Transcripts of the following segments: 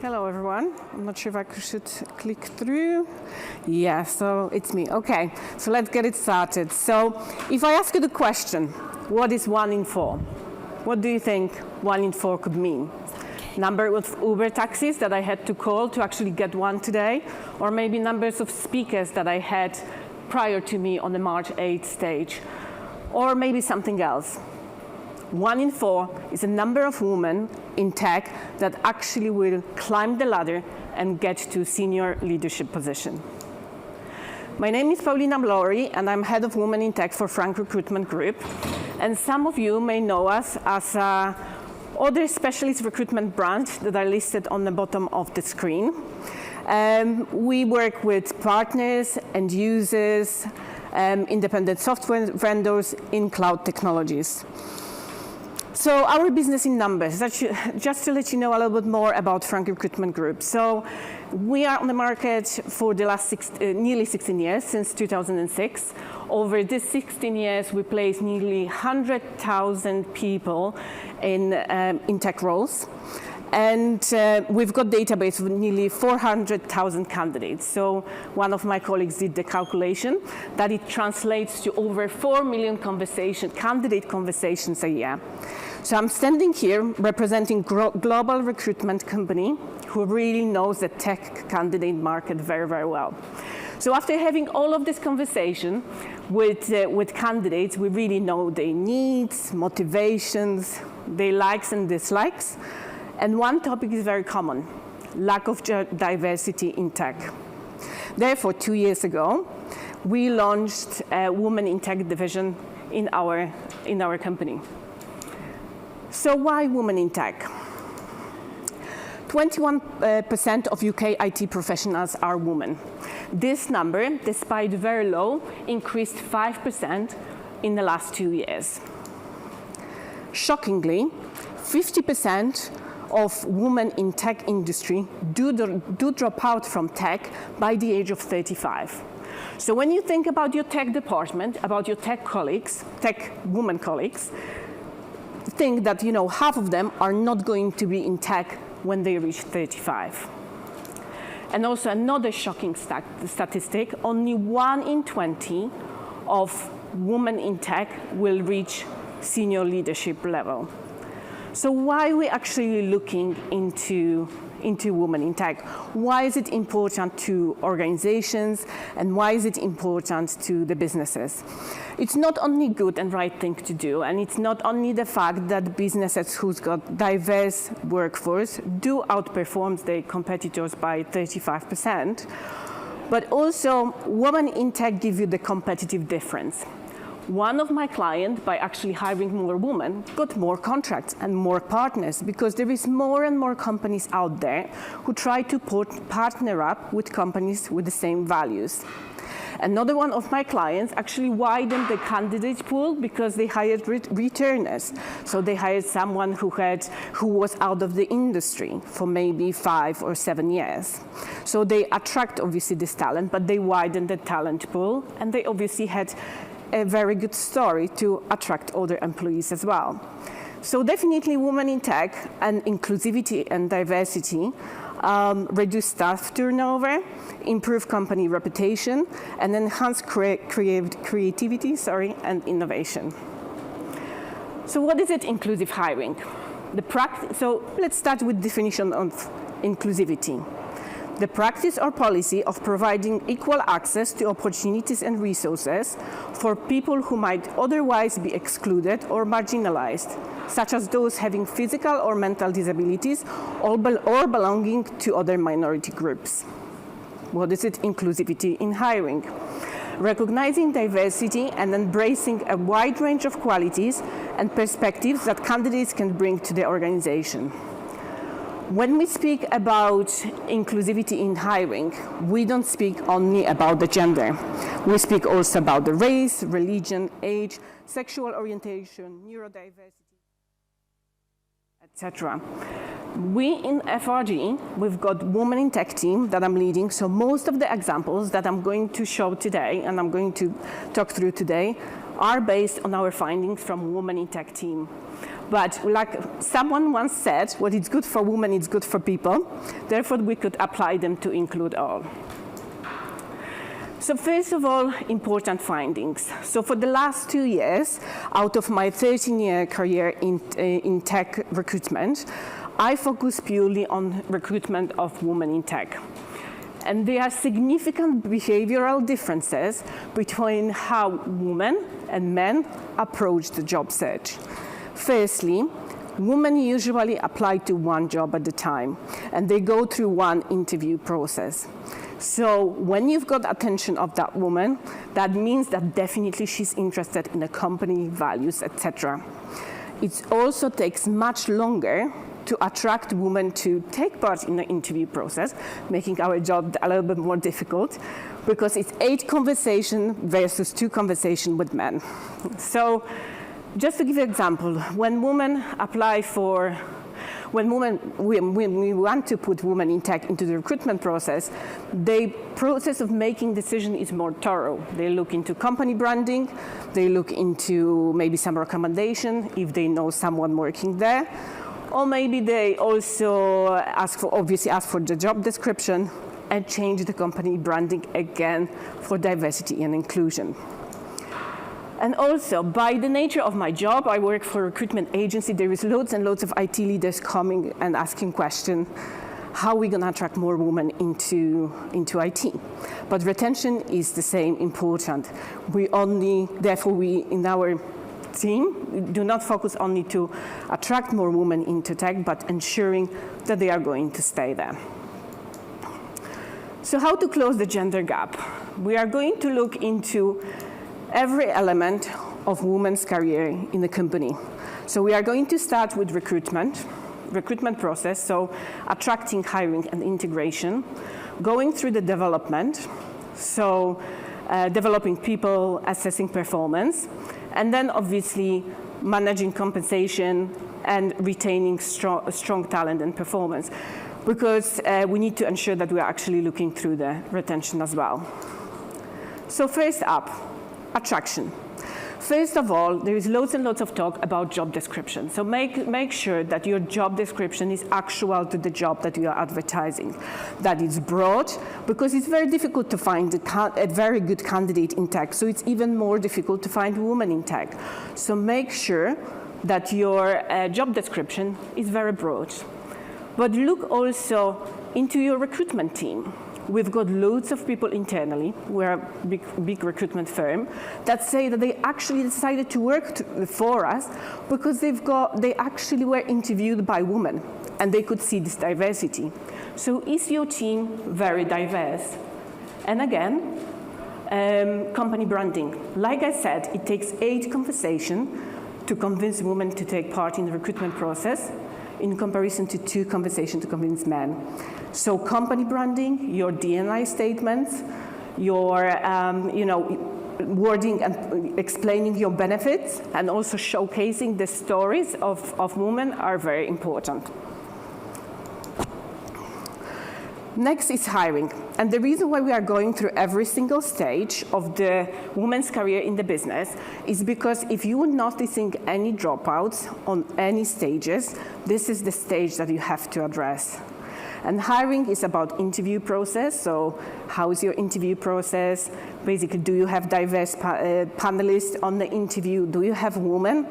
Hello, everyone. I'm not sure if I should click through. Yeah, so it's me. Okay, so let's get it started. So if I ask you the question, what is 1 in 4? What do you think 1 in 4 could mean? Number of Uber taxis that I had to call to actually get one today, or maybe numbers of speakers that I had prior to me on the March 8th stage, or maybe something else. 1 in 4 is a number of women in tech that actually will climb the ladder and get to senior leadership position. My name is Paulina, Laurie, and I'm head of Women in Tech for Frank Recruitment Group. And some of you may know us as other specialist recruitment brand that are listed on the bottom of the screen. We work with partners and users, independent software vendors in cloud technologies. So our business in numbers, just to let you know a little bit more about Frank Recruitment Group. So we are on the market for the last nearly 16 years, since 2006. Over these 16 years, we placed nearly 100,000 people in tech roles. And we've got a database of nearly 400,000 candidates. So one of my colleagues did the calculation that it translates to over 4 million candidate conversations a year. So I'm standing here representing global recruitment company who really knows the tech candidate market very, very well. So after having all of this conversation with candidates, we really know their needs, motivations, their likes and dislikes. And one topic is very common: lack of diversity in tech. Therefore, 2 years ago, we launched a Women in Tech division in our company. So why women in tech? 21% of UK IT professionals are women. This number, despite very low, increased 5% in the last 2 years. Shockingly, 50% of women in tech industry do drop out from tech by the age of 35. So when you think about your tech department, about your tech colleagues, tech women colleagues, think that half of them are not going to be in tech when they reach 35. And also another shocking statistic, only 1 in 20 of women in tech will reach senior leadership level. So why are we actually looking into women in tech? Why is it important to organizations, and why is it important to the businesses? It's not only good and right thing to do, and it's not only the fact that businesses who's got diverse workforce do outperform their competitors by 35%, but also women in tech give you the competitive difference. One of my clients, by actually hiring more women, got more contracts and more partners, because there is more and more companies out there who try to partner up with companies with the same values. Another one of my clients actually widened the candidate pool because they hired returners. So they hired someone who was out of the industry for maybe 5 or 7 years. So they attract obviously this talent, but they widened the talent pool, and they obviously had a very good story to attract other employees as well. So definitely women in tech and inclusivity and diversity reduce staff turnover, improve company reputation, and enhance creativity and innovation. So what is it, inclusive hiring? So let's start with definition of inclusivity. The practice or policy of providing equal access to opportunities and resources for people who might otherwise be excluded or marginalized, such as those having physical or mental disabilities or belonging to other minority groups. What is it, inclusivity in hiring? Recognizing diversity and embracing a wide range of qualities and perspectives that candidates can bring to the organization. When we speak about inclusivity in hiring, we don't speak only about the gender. We speak also about the race, religion, age, sexual orientation, neurodiversity, etc. We in FRG, we've got Women in Tech team that I'm leading, so most of the examples that I'm going to show today and I'm going to talk through today are based on our findings from Women in Tech team. But like someone once said, what is good for women is good for people. Therefore, we could apply them to include all. So first of all, important findings. So for the last 2 years, out of my 13-year career in tech recruitment, I focus purely on recruitment of women in tech. And there are significant behavioral differences between how women and men approach the job search. Firstly, women usually apply to one job at a time, and they go through one interview process. So when you've got attention of that woman, that means that definitely she's interested in the company, values, etc. It also takes much longer to attract women to take part in the interview process, making our job a little bit more difficult, because it's 8 conversations versus 2 conversations with men. So just to give you an example, when women apply for when we want to put women in tech into the recruitment process, the process of making decision is more thorough. They look into company branding, they look into maybe some recommendation if they know someone working there, or maybe they also obviously ask for the job description and change the company branding again for diversity and inclusion. And also, by the nature of my job, I work for a recruitment agency. There is loads and loads of IT leaders coming and asking questions, how are we going to attract more women into IT? But retention is the same important. Therefore, we in our team do not focus only to attract more women into tech, but ensuring that they are going to stay there. So how to close the gender gap? We are going to look into every element of women's career in the company. So we are going to start with recruitment process, so attracting, hiring, and integration, going through the development, so developing people, assessing performance, and then obviously managing compensation and retaining strong talent and performance, because we need to ensure that we are actually looking through the retention as well. So first up, attraction. First of all, there is loads and loads of talk about job description. So make sure that your job description is actual to the job that you are advertising, that it's broad, because it's very difficult to find a very good candidate in tech. So it's even more difficult to find women in tech. So make sure that your job description is very broad. But look also into your recruitment team. We've got loads of people internally, we're a big recruitment firm, that say that they actually decided to work for us because they actually were interviewed by women and they could see this diversity. So is your team very diverse? And again, company branding. Like I said, it takes 8 conversations to convince women to take part in the recruitment process, in comparison to 2 conversations to convince men. So company branding, your D&I statements, your wording and explaining your benefits, and also showcasing the stories of women are very important. Next is hiring. And the reason why we are going through every single stage of the woman's career in the business is because if you are noticing any dropouts on any stages, this is the stage that you have to address. And hiring is about interview process. So how is your interview process? Basically, do you have diverse panelists on the interview? Do you have women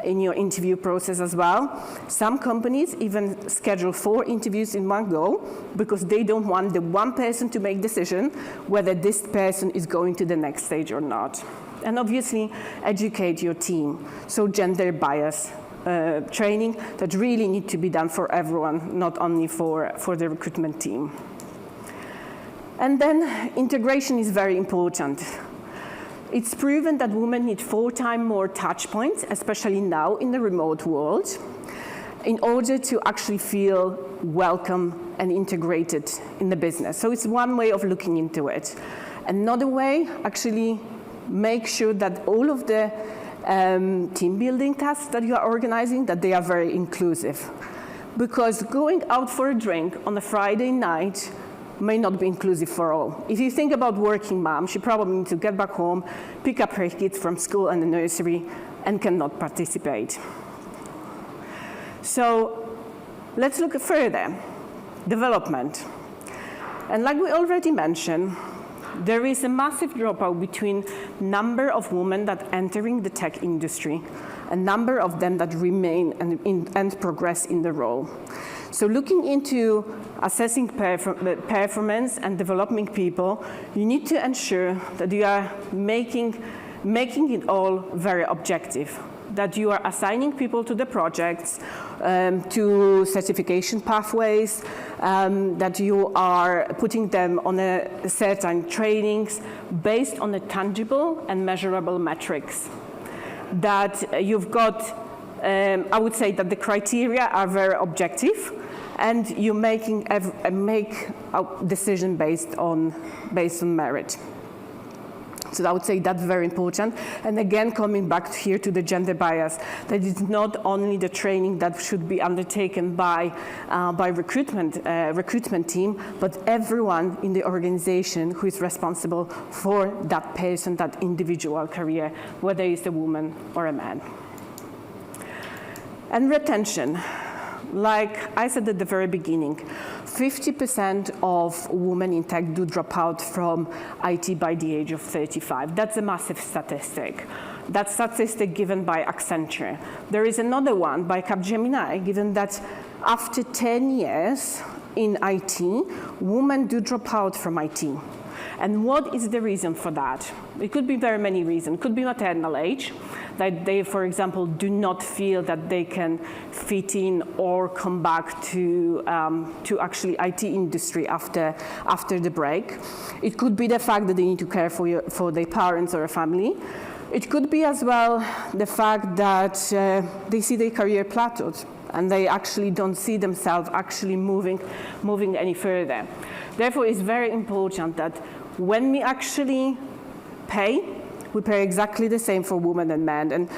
in your interview process as well? Some companies even schedule 4 interviews in one go because they don't want the one person to make decision whether this person is going to the next stage or not. And obviously, educate your team. So gender bias training that really need to be done for everyone, not only for the recruitment team. And then integration is very important. It's proven that women need 4 times more touch points, especially now in the remote world, in order to actually feel welcome and integrated in the business. So it's one way of looking into it. Another way, actually make sure that all of the team building tasks that you are organizing, that they are very inclusive. Because going out for a drink on a Friday night may not be inclusive for all. If you think about working mom, she probably needs to get back home, pick up her kids from school and the nursery, and cannot participate. So let's look further. Development. And like we already mentioned, there is a massive dropout between number of women that entering the tech industry and number of them that remain and progress in the role. So looking into assessing performance and developing people, you need to ensure that you are making it all very objective, that you are assigning people to the projects, to certification pathways, that you are putting them on a certain trainings based on the tangible and measurable metrics. That you've got, I would say that the criteria are very objective, and you make a decision based on merit. So I would say that's very important. And again, coming back here to the gender bias, that it's not only the training that should be undertaken by recruitment team, but everyone in the organization who is responsible for that person, that individual career, whether it's a woman or a man. And retention. Like I said at the very beginning, 50% of women in tech do drop out from IT by the age of 35. That's a massive statistic. That statistic given by Accenture. There is another one by Capgemini, given that after 10 years in IT, women do drop out from IT. And what is the reason for that? It could be very many reasons. It could be maternal age, that they, for example, do not feel that they can fit in or come back to actually IT industry after the break. It could be the fact that they need to care for their parents or a family. It could be as well the fact that they see their career plateaued and they actually don't see themselves actually moving any further. Therefore, it's very important that when we actually pay, we pay exactly the same for women and men. And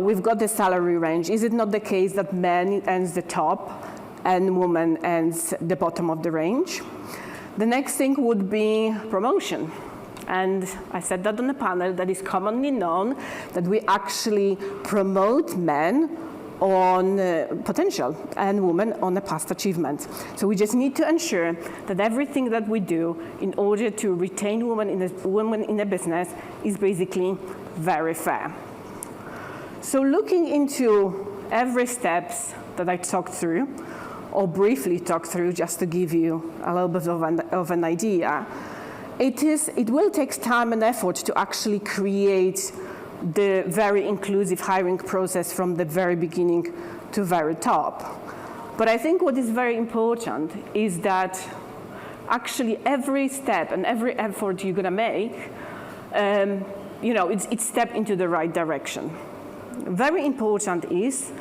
we've got the salary range. Is it not the case that men ends the top and woman ends the bottom of the range? The next thing would be promotion. And I said that on the panel, that is commonly known that we actually promote men on potential and women on a past achievement. So we just need to ensure that everything that we do in order to retain women in a business is basically very fair. So looking into every steps that I talked through, or briefly talked through, just to give you a little bit of an idea, it will take time and effort to actually create the very inclusive hiring process from the very beginning to very top. But I think what is very important is that actually every step and every effort you're gonna make, it's step into the right direction. Very important is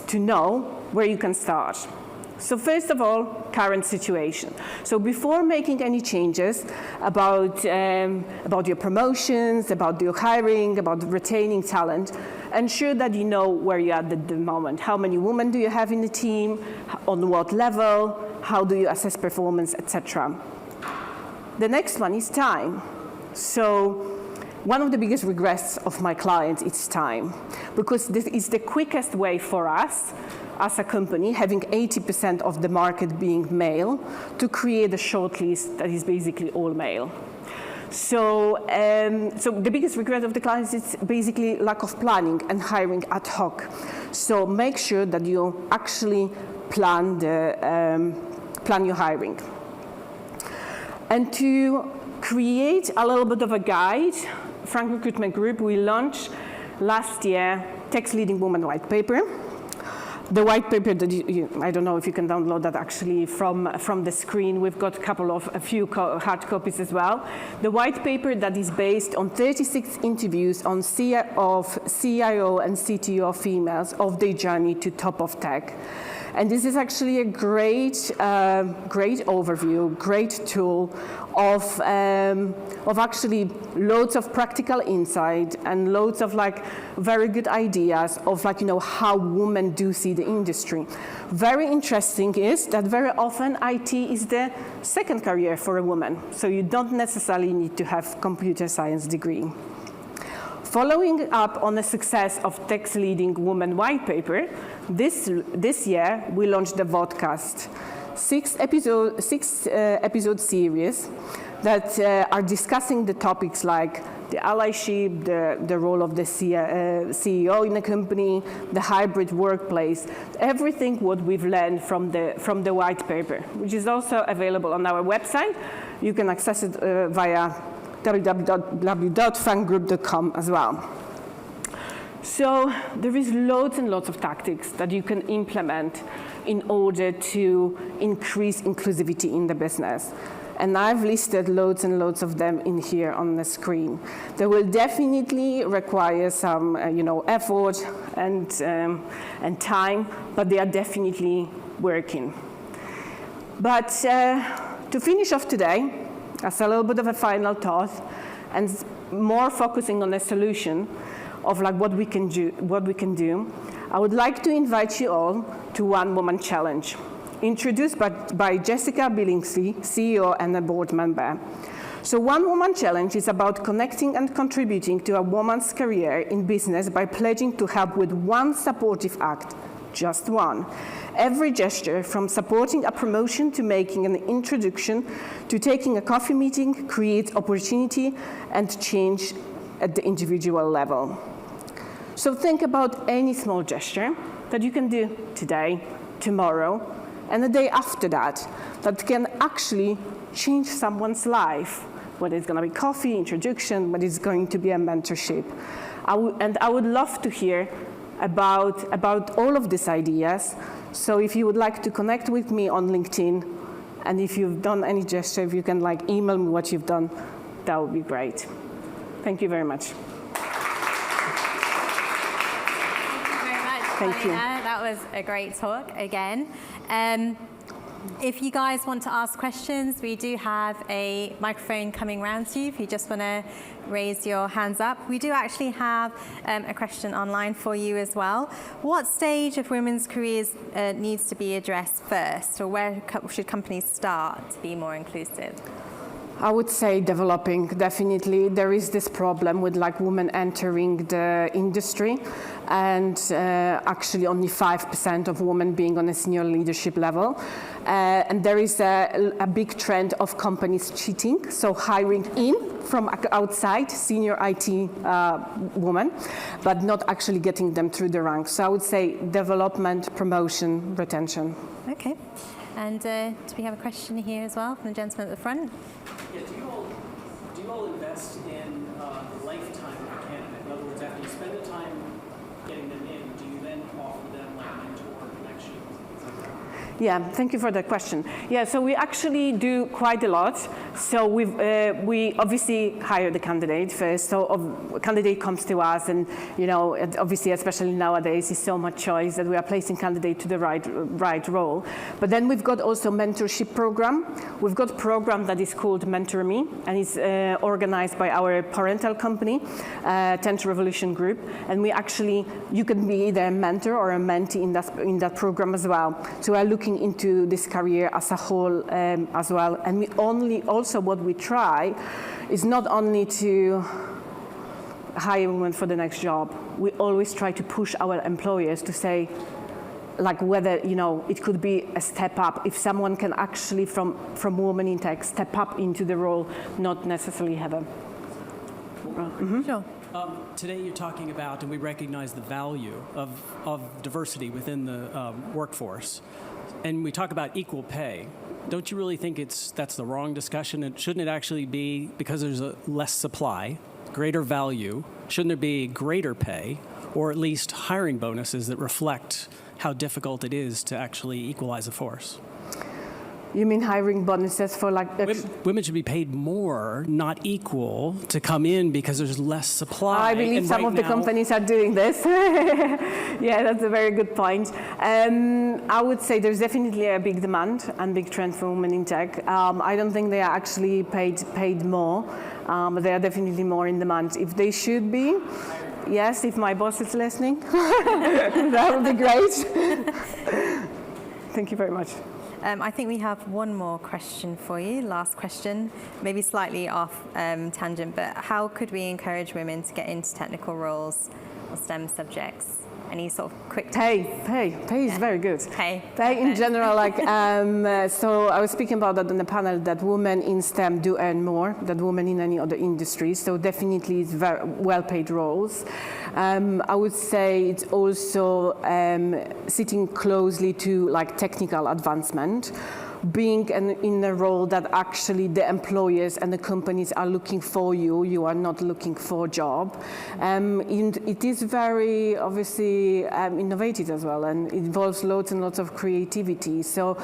to know where you can start. So first of all, current situation. So before making any changes about your promotions, about your hiring, about retaining talent, ensure that you know where you're at the moment. How many women do you have in the team? On what level? How do you assess performance, etc. The next one is time. So one of the biggest regrets of my clients is time, because this is the quickest way for us as a company, having 80% of the market being male, to create a shortlist that is basically all male. So the biggest regret of the clients is basically lack of planning and hiring ad hoc. So make sure that you actually plan your hiring. And to create a little bit of a guide, Frank Recruitment Group, we launched last year Tech's Leading Woman White Paper. The white paper that I don't know if you can download that actually from the screen. We've got a few hard copies as well. The white paper that is based on 36 interviews of CIO and CTO females of their journey to top of tech. And this is actually a great overview, great tool of actually loads of practical insight and loads of very good ideas of how women do see the industry. Very interesting is that very often IT is the second career for a woman, so you don't necessarily need to have computer science degree. following up on the success of Tech's leading woman white paper, this year we launched the vodcast, six episode series that are discussing the topics like the allyship, the role of the CEO in a company, the hybrid workplace, everything what we've learned from the white paper, which is also available on our website. You can access it via www.fangroup.com as well. So there is loads and lots of tactics that you can implement in order to increase inclusivity in the business. And I've listed loads and loads of them in here on the screen. They will definitely require some, effort and time, but they are definitely working. But to finish off today, as a little bit of a final thought, and more focusing on a solution of like what we can do, I would like to invite you all to One Woman Challenge, introduced by Jessica Billingsley, CEO and a board member. So One Woman Challenge is about connecting and contributing to a woman's career in business by pledging to help with one supportive act, just one. Every gesture, from supporting a promotion to making an introduction to taking a coffee meeting, creates opportunity and change at the individual level. So think about any small gesture that you can do today, tomorrow, and the day after that can actually change someone's life, whether it's going to be coffee, introduction, whether it's going to be a mentorship. And I would love to hear about all of these ideas. So if you would like to connect with me on LinkedIn, and if you've done any gesture, if you can email me what you've done, that would be great. Thank you very much. Thank you. That was a great talk again. If you guys want to ask questions, we do have a microphone coming round to you if you just want to raise your hands up. We do actually have a question online for you as well. What stage of women's careers needs to be addressed first, or where should companies start to be more inclusive? I would say developing, definitely. There is this problem with women entering the industry, and actually only 5% of women being on a senior leadership level. And there is a big trend of companies cheating, so hiring in from outside senior IT women, but not actually getting them through the ranks. So I would say development, promotion, retention. Okay. And do we have a question here as well from the gentleman at the front? Yeah, do you all invest in the lifetime of a candidate? In other words, after you spend the time getting them in, do you then offer them mentor connections? Yeah, thank you for that question. Yeah, so we actually do quite a lot. So we obviously hire the candidate first. So a candidate comes to us, and obviously, especially nowadays, is so much choice that we are placing candidate to the right role. But then we've got also mentorship program. We've got a program that is called Mentor Me, and it's organized by our parental company, 10th Revolution Group. And you can be either a mentor or a mentee in that program as well. So we're looking into this career as a whole as well. And also what we try is not only to hire women for the next job. We always try to push our employers to say, whether it could be a step up, if someone can actually from women in tech step up into the role, not necessarily have a Sure. Today you're talking about, and we recognize the value of diversity within the workforce, and we talk about equal pay. Don't you really think that's the wrong discussion? And shouldn't it actually be, because there's a less supply, greater value, shouldn't there be greater pay, or at least hiring bonuses that reflect how difficult it is to actually equalize a force? You mean hiring bonuses for Women should be paid more, not equal, to come in because there's less supply. I believe some of the companies are doing this. Yeah, that's a very good point. I would say there's definitely a big demand and big trend for women in tech. I don't think they are actually paid more, but they are definitely more in demand. If they should be, yes, if my boss is listening, that would be great. Thank you very much. I think we have one more question for you, last question, maybe slightly off tangent, but how could we encourage women to get into technical roles or STEM subjects? Any sort of quick Pay is very good. Pay in general, like, so I was speaking about that on the panel, that women in STEM do earn more than women in any other industry, so definitely it's very well-paid roles. I would say it's also sitting closely to like technical advancement, being in a role that actually the employers and the companies are looking for you. You are not looking for a job. It is very obviously innovative as well, and it involves lots and lots of creativity. So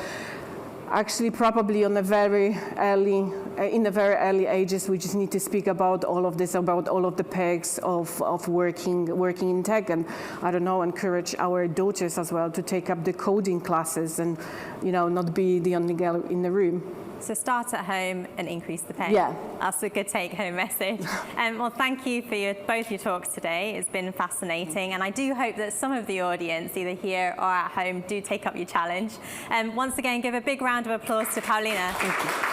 actually probably on a very early, in the very early ages, we just need to speak about all of this, about all of the perks of working in tech, and I don't know, encourage our daughters as well to take up the coding classes and, you know, not be the only girl in the room. So start at home and increase the pay. Yeah. That's a good take-home message. Well, thank you for both your talks today. It's been fascinating, and I do hope that some of the audience, either here or at home, do take up your challenge. Once again, give a big round of applause to Paulina. Thank you.